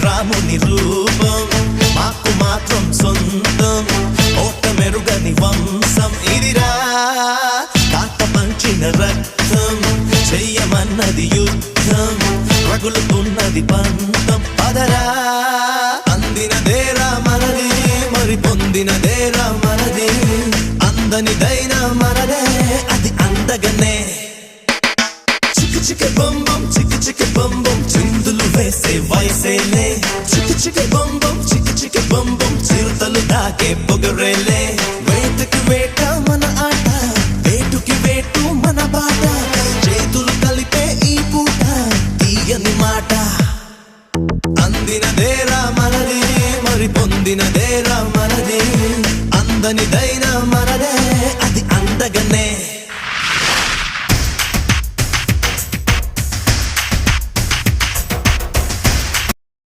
రాముని రూపం మాకు మాత్రం సొంతం ఓట మెరుగని వంశం ఇదిరా కాట పంచిన రక్తం చెయ్యమన్నది యుద్ధం రగులుతున్నది పంతం పదరా అందినదేరా మనది మరి పొందినదేరా మనది అందనిదైనా మనదే అది అందగనే చిక్కు చిక్కు బొంబం చిక్కు చిక్కు బొంబం చిందులు వేసే వయసేలే చిక్కు చిక్కు బొంబం చిక్కు చిక్కు బొంబం చిరుతలు దాకే పొగరేలే వేటకి వేట మన ఆట వేటుకి వేటు మన బాట చేతులు కలిపే ఈ పూట తీయని మాట అందినదేరా మనది మరి పొందినదేరా మనది అందనిదైనా మనదే